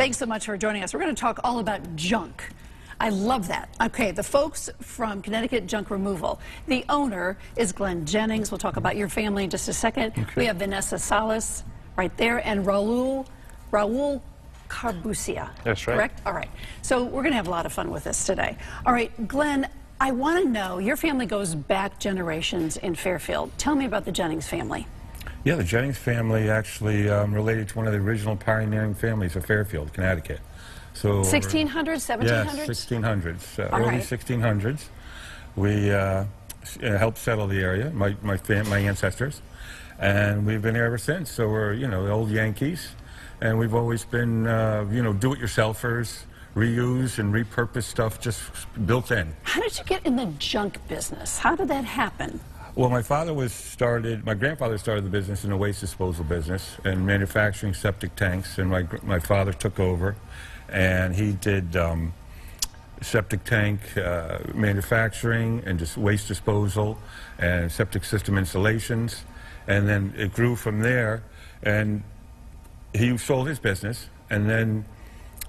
thanks so much for joining us. We're going to talk all about junk. I love that. Okay, the folks from Connecticut Junk Removal. The owner is Glenn Jennings. We'll talk about your family in just a second. Okay. We have Vanessa Salas right there and Raul Carbucia. That's right. Correct? All right. So we're going to have a lot of fun with this today. All right, Glenn, I want to know, your family goes back generations in Fairfield. Tell me about the Jennings family. Yeah, the Jennings family actually related to one of the original pioneering families of Fairfield, Connecticut. So 1600s, 1700s? Yeah, 1600s, early right. 1600s. We helped settle the area, my ancestors, and we've been here ever since. So we're, you know, the old Yankees, and we've always been, you know, do-it-yourselfers, reuse and repurpose stuff just built in. How did you get in the junk business? How did that happen? Well, my grandfather started the business in the waste disposal business and manufacturing septic tanks, and my father took over, and he did septic tank manufacturing and just waste disposal and septic system installations, and then it grew from there, and he sold his business, and then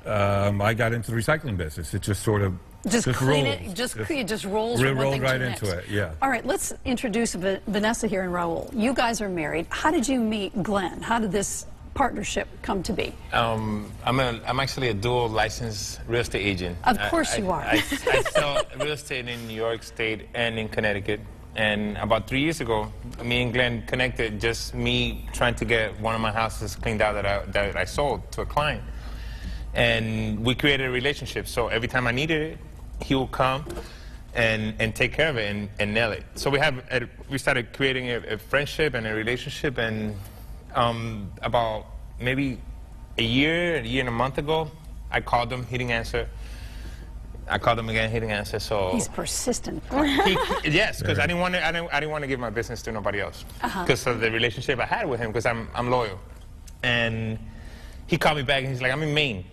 I got into the recycling business. It just sort of just rolls from one thing right to the into next. it, yeah. All right, let's introduce Vanessa here and Raul. You guys are married. How did you meet Glenn? How did this partnership come to be? I'm actually a dual licensed real estate agent. Of course you are. I sell real estate in New York State and in Connecticut. And about 3 years ago, me and Glenn connected, just me trying to get one of my houses cleaned out that I sold to a client. And we created a relationship. So every time I needed it, he will come and take care of it and nail it. So we started creating a friendship and a relationship, and about maybe a year and a month ago, I called him, he didn't answer. I called him again, he didn't answer. So he's persistent. Yes, because I didn't want to give my business to nobody else because of the relationship I had with him, because I'm loyal. And he called me back and he's like, I'm in Maine.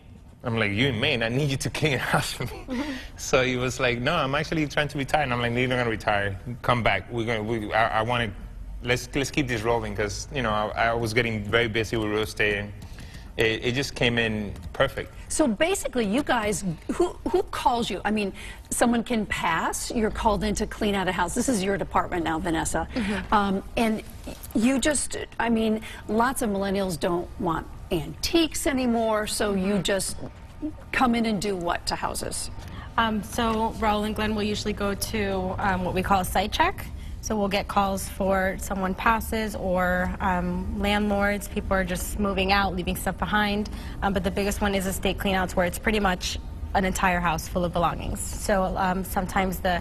I'm like, you in Maine? I need you to clean your house for me. So he was like, no, I'm actually trying to retire. And I'm like, no, you're not going to retire. Come back. I want to, let's keep this rolling, because, you know, I was getting very busy with real estate, and it just came in perfect. So basically, you guys, who calls you? I mean, someone can pass, you're called in to clean out a house. This is your department now, Vanessa. And you just, I mean, lots of millennials don't want antiques anymore, so you just come in and do what to houses? So Raul and Glenn will usually go to what we call a site check. So we'll get calls for someone passes, or landlords, people are just moving out, leaving stuff behind. But the biggest one is estate cleanouts, where it's pretty much an entire house full of belongings. So sometimes the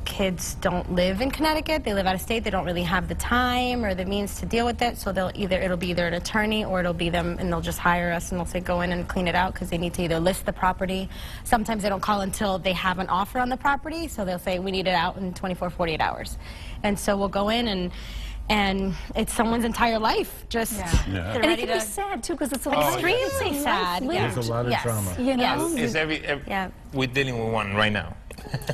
kids don't live in Connecticut, they live out of state, they don't really have the time or the means to deal with it, so it'll be either an attorney, or it'll be them, and they'll just hire us, and they'll say go in and clean it out, because they need to either list the property. Sometimes they don't call until they have an offer on the property, so they'll say we need it out in 24, 48 hours. And so we'll go in, and it's someone's entire life. Just and it can be sad too, because it's extremely sad. There's a lot of drama. You know? We're dealing with one right now.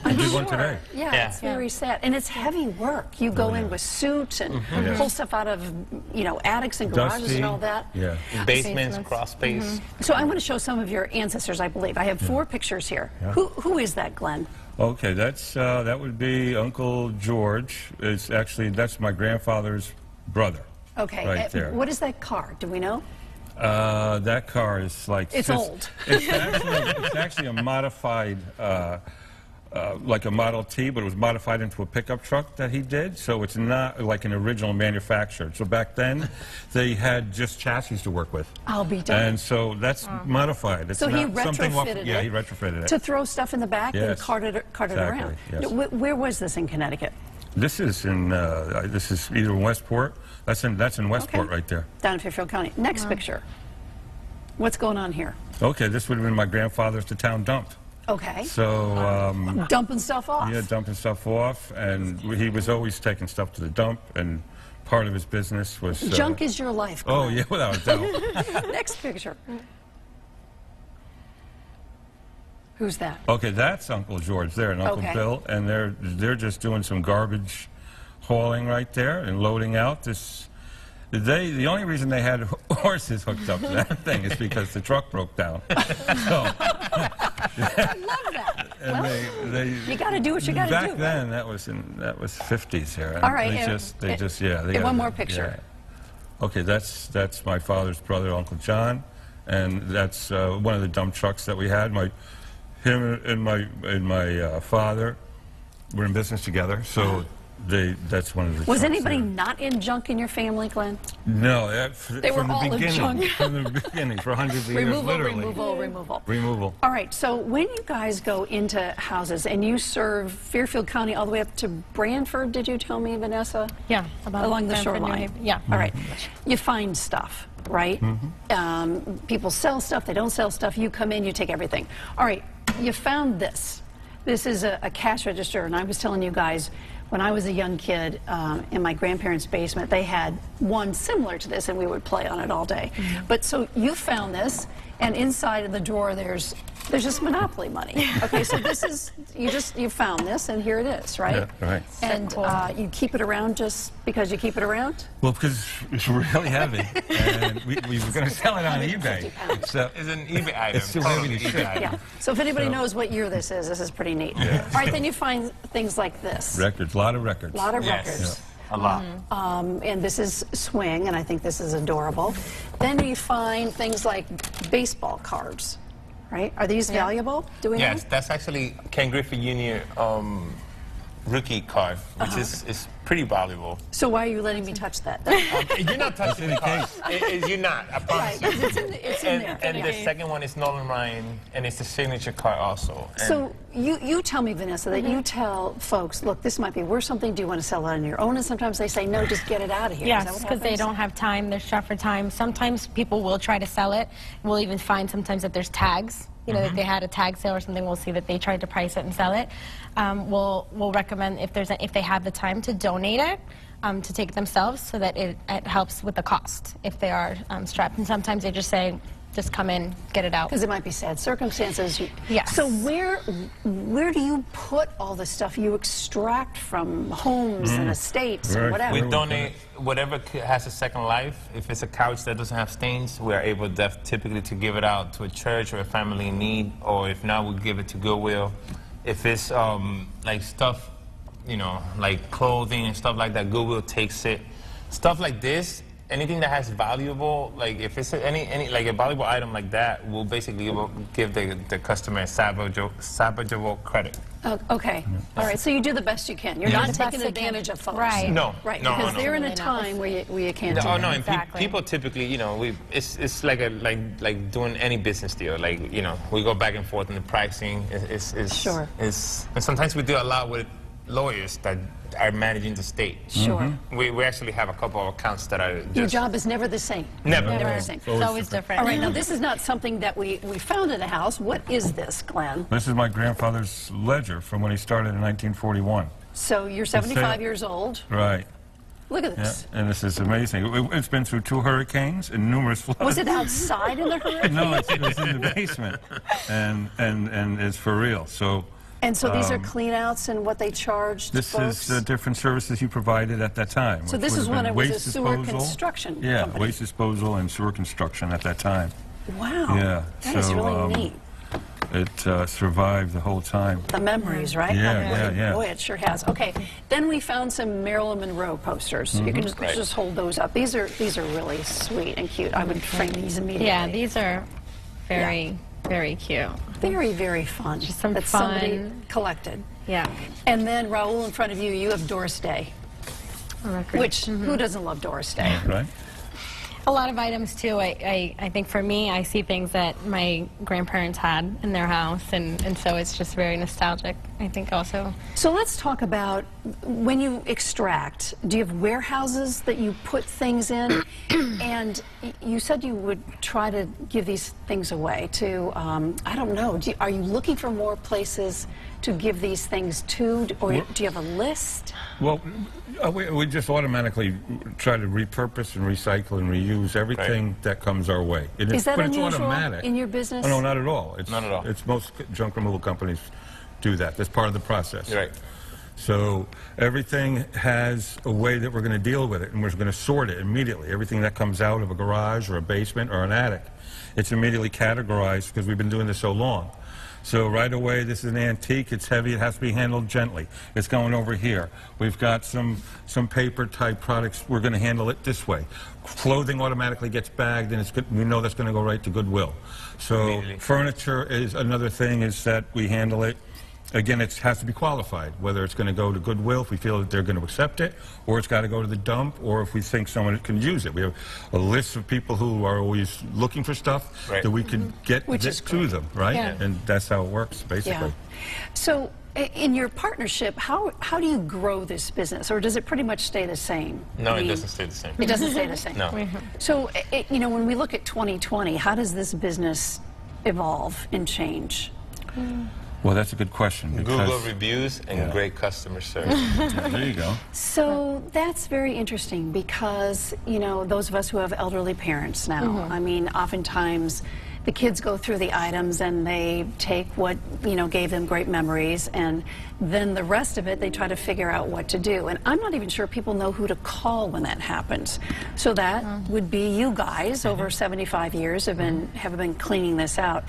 I'm did sure. one today. Yeah, it's very sad, and it's heavy work. You go in with suits and pull stuff out of, you know, attics and garages Dusty. and all that. Yeah. Basements, crawl space. So I want to show some of your ancestors, I believe. I have 4 pictures here. Who is that, Glenn? Okay, that would be Uncle George. That's my grandfather's brother. Okay. Right there. What is that car? Do we know? That car is like... It's old. It's actually a modified, like a Model T, but it was modified into a pickup truck that he did, so it's not like an original manufactured. So back then, they had just chassis to work with. I'll be done. And so that's modified. It's so he not something retrofitted it? Yeah, he retrofitted it. To throw stuff in the back and cart it around? Yes. Where was this in Connecticut? This is in, this is either in Westport. That's in Westport right there. Down in Fairfield County. Next picture. What's going on here? Okay, this would have been my grandfather's town dump. Okay. So, dumping stuff off. Yeah, dumping stuff off, and he was always taking stuff to the dump, and part of his business was... Junk is your life, Glenn. Oh, yeah, without a doubt. Next picture. Who's that? Okay, that's Uncle George there, and Uncle Bill, and they're just doing some garbage hauling right there and loading out. This The only reason they had horses hooked up to that thing is because the truck broke down. So, I love that. and Well, you got to do what you got to do. back then, that was 50s here. All right, They just yeah. They and got one it, more picture. Yeah. Okay, that's my father's brother, Uncle John, and that's one of the dump trucks that we had. Him and my father were in business together, so that's one of the. Was trucks anybody there. not in junk in your family, Glenn? No, They were from all the in beginning. junk. From the beginning, for hundreds of years, literally. Removal. All right, so when you guys go into houses and you serve Fairfield County all the way up to Branford, did you tell me, Vanessa? Yeah, about Along the Branford, New shoreline. Haven. Yeah. All right. You find stuff, right? People sell stuff, they don't sell stuff. You come in, you take everything. All right, you found this. This is a cash register, and I was telling you guys, when I was a young kid in my grandparents' basement, they had one similar to this, and we would play on it all day. But so you found this, and inside of the drawer there's just Monopoly money. Okay, so this is you found this, and here it is, right? Yeah, right. And you keep it around just because you keep it around? Well, because it's really heavy, and we were going to sell it on eBay. It's an eBay item. It's too heavy to ship. Yeah. So if anybody knows what year this is pretty neat. Yeah. All right, then you find things like this. Records, a lot of records. A lot of Yes. records. A lot. And this is swing, and I think this is adorable. Then you find things like baseball cards, right? Are these valuable? Do we Yes, know? that's actually Ken Griffey Jr. Rookie card, which is pretty valuable. So why are you letting me touch that? You're not touching the card. You're not. I promise Right, you. 'cause it's in there. And the second one is Nolan Ryan, and it's the signature card also. And So you tell me, Vanessa, that you tell folks, look, this might be worth something. Do you want to sell it on your own? And sometimes they say, no, just get it out of here. Is that Yes, what because they happens? don't have time. They're strapped for time. Sometimes people will try to sell it. We'll even find sometimes that there's tags. You know, if they had a tag sale or something, we'll see that they tried to price it and sell it. We'll recommend if they have the time to donate it. To take it themselves so that it helps with the cost if they are strapped. And sometimes they just say, just come in, get it out. Because it might be sad circumstances. Yes. So where do you put all the stuff you extract from homes and estates and Right. whatever? we donate whatever has a second life. If it's a couch that doesn't have stains, we are able typically to give it out to a church or a family in need, or if not, we give it to Goodwill. If it's like stuff, you know, like clothing and stuff like that, Goodwill takes it. Stuff like this, anything that has valuable, like if it's any like a valuable item like that, we'll basically give the customer a salvageable credit. Okay. All right. So you do the best you can. You're Yeah. not The best taking they can. advantage of folks. Right. No. Right. No, Because no. they're in a Absolutely not. time where you can't do Oh that. no! And Exactly. people typically, you know, it's like doing any business deal. Like, you know, we go back and forth in the pricing. Sure. And sometimes we do a lot with lawyers that are managing the state. Sure. We actually have a couple of accounts that are just Your job is never the same. never. Never never. the same. It's always different. All right. Now this is not something that we found in a house. What is this, Glenn? This is my grandfather's ledger from when he started in 1941. So you're 75 years old. Right. Look at Yeah. this. And this is amazing. It's been through 2 hurricanes and numerous floods. Was it outside in the hurricane? No, it's in the basement, and it's for real. So. And so these are clean outs and what they charged This folks? is the different services you provided at that time. So which this would is have when been it was a waste sewer disposal. construction Yeah, company. waste disposal and sewer construction at that time. Wow. Yeah, That is so, really neat. It survived the whole time. The memories, right? Yeah, yeah. Boy, it sure has. Okay, then we found some Marilyn Monroe posters. You can just hold those up. These are really sweet and cute. I would frame these immediately. Yeah, these are very, very cute. very, very fun. Just some that somebody fun- collected. Yeah. And then Raul, in front of you, you have Doris Day, which who doesn't love Doris Day? Right? A lot of items too. I think for me, I see things that my grandparents had in their house, and so it's just very nostalgic. I think also. So let's talk about when you extract. Do you have warehouses that you put things in? And you said you would try to give these things away to, I don't know, are you looking for more places to give these things to, or do you have a list? Well, we just automatically try to repurpose and recycle and reuse everything that comes our way. Is that but unusual it's automatic. in your business? Oh, no, not at all. Not at all. It's most junk removal companies do that. That's part of the process. Right. So everything has a way that we're going to deal with it, and we're going to sort it immediately. Everything that comes out of a garage or a basement or an attic, it's immediately categorized because we've been doing this so long. So right away, this is an antique, it's heavy, it has to be handled gently. It's going over here. We've got some paper type products, we're going to handle it this way. Clothing automatically gets bagged, and it's good, we know that's going to go right to Goodwill. So furniture is another thing, is that we handle it. Again, it has to be qualified, whether it's going to go to Goodwill if we feel that they're going to accept it, or it's got to go to the dump, or if we think someone can use it. We have a list of people who are always looking for stuff that we can get to them, right? Yeah. And that's how it works, basically. Yeah. So in your partnership, how do you grow this business, or does it pretty much stay the same? No, it doesn't stay the same. It doesn't stay the same? No. So, you know, when we look at 2020, how does this business evolve and change? Well, that's a good question. Google reviews and great customer service. There you go. So that's very interesting because, you know, those of us who have elderly parents now, I mean, oftentimes the kids go through the items and they take what, you know, gave them great memories, and then the rest of it they try to figure out what to do. And I'm not even sure people know who to call when that happens. So that would be you guys, over 75 years have been cleaning this out.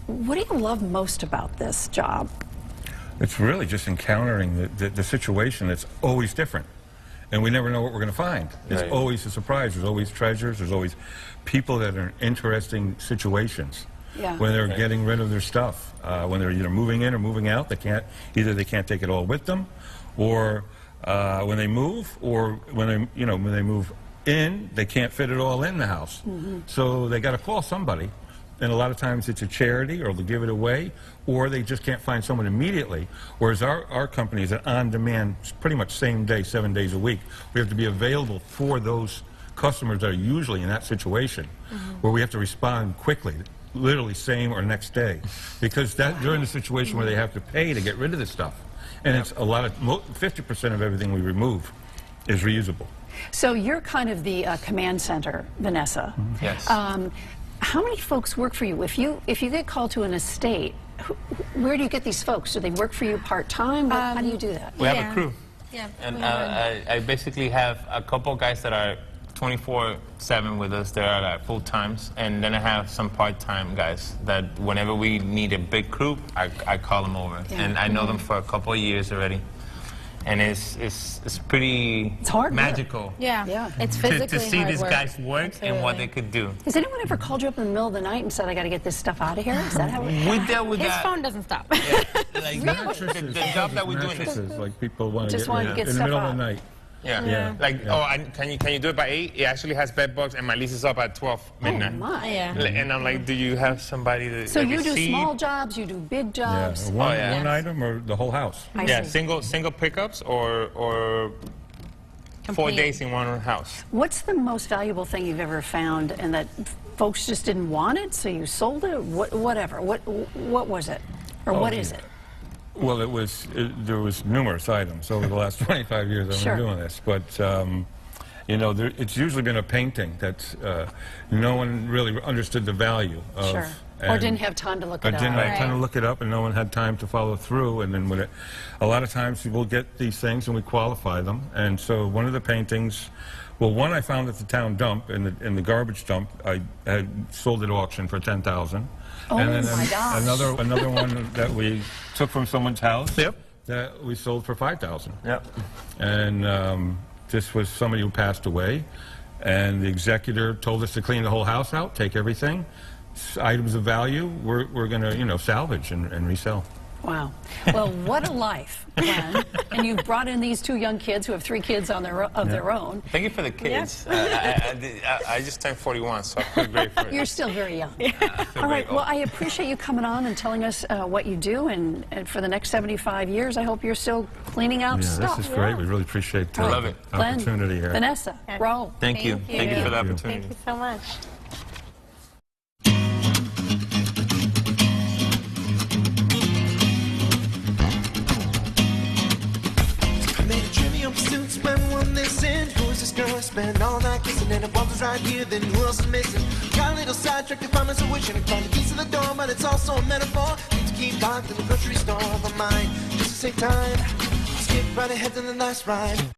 What do you love most about this job? It's really just encountering the situation that's always different. And we never know what we're going to find. It's always a surprise. There's always treasures. There's always people that are in interesting situations. When they're getting rid of their stuff, when they're either moving in or moving out, they can't take it all with them, or when they move, or when they move in, they can't fit it all in the house. So they got to call somebody. And a lot of times it's a charity, or they'll give it away, or they just can't find someone immediately. Whereas our company is an on-demand, pretty much same day, 7 days a week. We have to be available for those customers that are usually in that situation, where we have to respond quickly, literally same or next day, because they're in a situation where they have to pay to get rid of the stuff. And it's a lot of, 50% of everything we remove is reusable. So you're kind of the command center, Vanessa. Yes. How many folks work for you? If you get called to an estate, where do you get these folks? Do they work for you part-time? How do you do that? We have a crew. Yeah. And I basically have a couple guys that are 24/7 with us. They're like full-times. And then I have some part-time guys that whenever we need a big crew, I call them over. And I know them for a couple of years already. And it's pretty hard magical. work. Yeah. It's physically to see hard these work. guys work and what they could do. Has anyone ever called you up in the middle of the night and said, I got to get this stuff out of here? Is that how it We dealt with His that. phone doesn't stop. Like the job that we're doing is Like people want Just to want to get in the stuff middle out. of the night. Like, can you do it by 8? It actually has bed bugs, and my lease is up at 12 midnight. Oh, my. And I'm like, do you have somebody that So like you a do seed? small jobs, you do big jobs. One item or the whole house. I see. single pickups or 4 Complete. days in one house. What's the most valuable thing you've ever found and that folks just didn't want it, so you sold it? Whatever. What was it? Or what is it? Well, there was numerous items over the last 25 years I've been doing this, but you know, it's usually been a painting that no one really understood the value of. Sure. Or didn't have time to look it I up. didn't have time to look it up, and no one had time to follow through. And then a lot of times we'll get these things and we qualify them. And so one of the paintings, well, one I found at the town dump, in the garbage dump. I had sold at auction for $10,000. Oh, and then my gosh. another one that we took from someone's house. Yep. That we sold for $5,000. Yep. And this was somebody who passed away, and the executor told us to clean the whole house out, take everything. Items of value we're going to salvage and resell. Wow. Well, what a life, Glenn. And you've brought in these 2 young kids who have 3 kids of their own. Thank you for the kids. I just turned 41, so I feel great for it. You're still very young. All right. Well, I appreciate you coming on and telling us what you do. And for the next 75 years, I hope you're still cleaning out stuff. This is great. We really appreciate the love it. opportunity here. Vanessa, Raul. Thank you. Thank you for the opportunity. Thank you so much. Spend all night kissing and if one was right here, then who else is missing? Got a little sidetracked if I'm a wishing I find the keys to the door, but it's also a metaphor. Things keep locked in the grocery store, but mine just to save time. skip right ahead to the nice ride.